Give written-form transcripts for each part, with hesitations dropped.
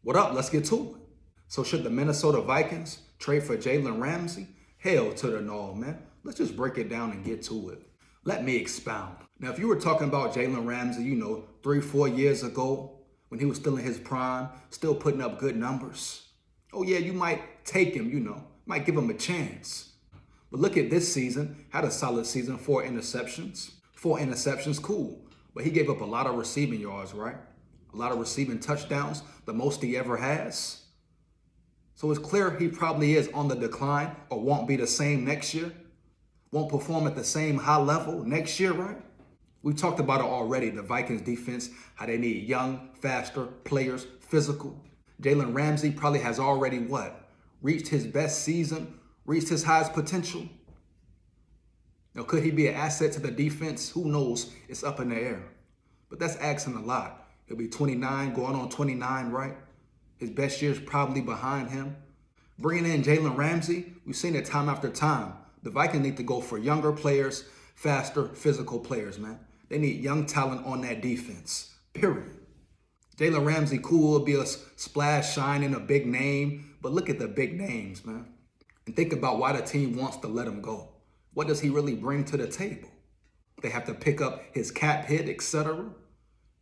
What up? Let's get to it. So should the Minnesota Vikings trade for Jalen Ramsey? Hell to the no, man. Let's just break it down and get to it. Let me expound. Now, if you were talking about Jalen Ramsey, 3-4 years ago, when he was still in his prime, still putting up good numbers, oh yeah, you might take him, might give him a chance. But look at this season, had a solid season, 4 interceptions. 4 interceptions, cool. But he gave up a lot of receiving yards, right? A lot of receiving touchdowns, the most he ever has. So it's clear he probably is on the decline or won't be the same next year. Won't perform at the same high level next year, right? We talked about it already, the Vikings defense, how they need young, faster players, physical. Jalen Ramsey probably has already reached his best season, reached his highest potential. Now, could he be an asset to the defense? Who knows? It's up in the air. But that's asking a lot. He'll be 29, going on 29, right? His best year's probably behind him. Bringing in Jalen Ramsey, we've seen it time after time. The Vikings need to go for younger players, faster, physical players, man. They need young talent on that defense, period. Jalen Ramsey, cool, will be a splash, shine, and a big name. But look at the big names, man. And think about why the team wants to let him go. What does he really bring to the table? They have to pick up his cap hit, etc.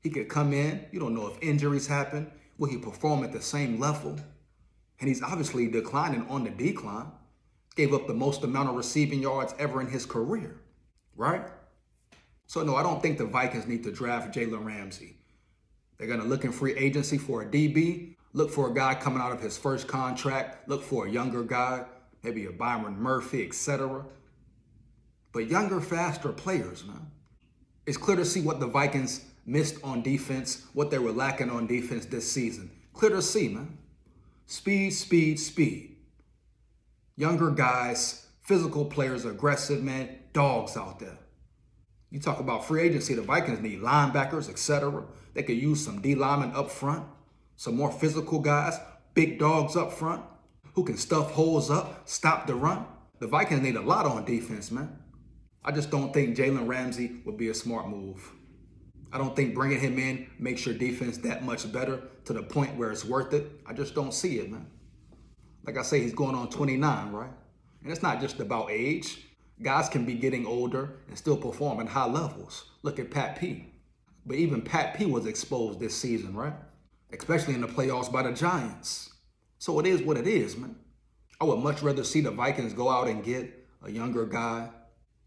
He could come in. You don't know if injuries happen. Will he perform at the same level? And he's obviously declining on the decline. Gave up the most amount of receiving yards ever in his career, right? So no, I don't think the Vikings need to draft Jalen Ramsey. They're going to look in free agency for a DB, look for a guy coming out of his first contract, look for a younger guy, maybe a Byron Murphy, etc. But younger, faster players, man. It's clear to see what the Vikings missed on defense, what they were lacking on defense this season. Clear to see, man. Speed, speed, speed. Younger guys, physical players, aggressive, man, dogs out there. You talk about free agency, the Vikings need linebackers, etc. They could use some D linemen up front, some more physical guys, big dogs up front, who can stuff holes up, stop the run. The Vikings need a lot on defense, man. I just don't think Jalen Ramsey would be a smart move. I don't think bringing him in makes your defense that much better to the point where it's worth it. I just don't see it, man. Like I say, he's going on 29, right? And it's not just about age. Guys can be getting older and still perform at high levels. Look at Pat P. But even Pat P was exposed this season, right? Especially in the playoffs by the Giants. So it is what it is, man. I would much rather see the Vikings go out and get a younger guy,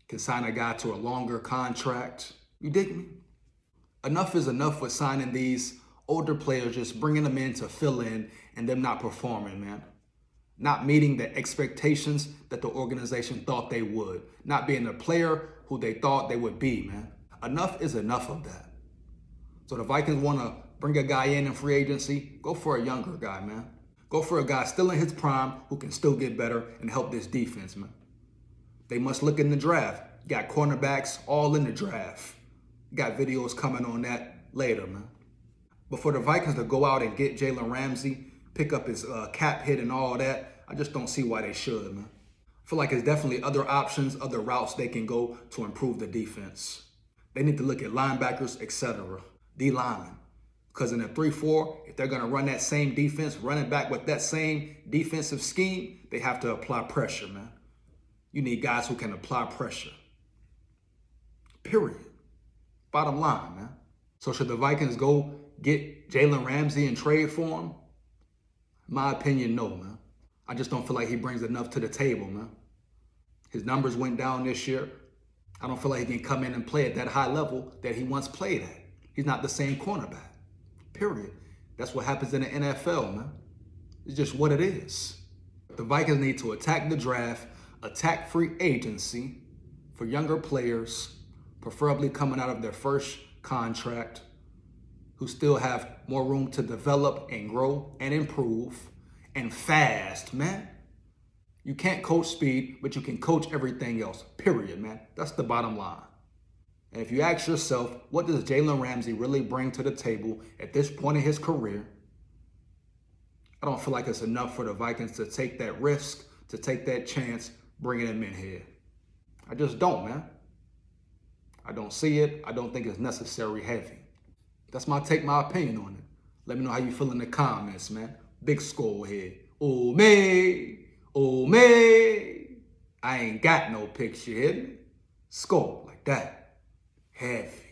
can sign a guy to a longer contract. You dig me? Enough is enough with signing these older players, just bringing them in to fill in and them not performing, man. Not meeting the expectations that the organization thought they would. Not being the player who they thought they would be, man. Enough is enough of that. So the Vikings want to bring a guy in free agency, go for a younger guy, man. Go for a guy still in his prime who can still get better and help this defense, man. They must look in the draft. Got cornerbacks all in the draft. Got videos coming on that later, man. But for the Vikings to go out and get Jalen Ramsey, pick up his cap hit and all that, I just don't see why they should, man. I feel like there's definitely other options, other routes they can go to improve the defense. They need to look at linebackers, etc. D linemen. Because in a 3-4, if they're going to run that same defense, running back with that same defensive scheme, they have to apply pressure, man. You need guys who can apply pressure. Period. Bottom line, man. So should the Vikings go get Jalen Ramsey and trade for him? My opinion, no, man. I just don't feel like he brings enough to the table, man. His numbers went down this year. I don't feel like he can come in and play at that high level that he once played at. He's not the same cornerback. Period. That's what happens in the NFL, man. It's just what it is. The Vikings need to attack the draft, attack free agency for younger players, preferably coming out of their first contract, who still have more room to develop and grow and improve, and fast, man. You can't coach speed, but you can coach everything else, period, man. That's the bottom line. And if you ask yourself, what does Jalen Ramsey really bring to the table at this point in his career? I don't feel like it's enough for the Vikings to take that risk, to take that chance, bringing him in here. I just don't, man. I don't see it. I don't think it's necessary heavy. That's my opinion on it. Let me know how you feel in the comments, man. Big SKOL here. Oh, me. Oh, me. I ain't got no picture, hit me. SKOL like that. Heavy.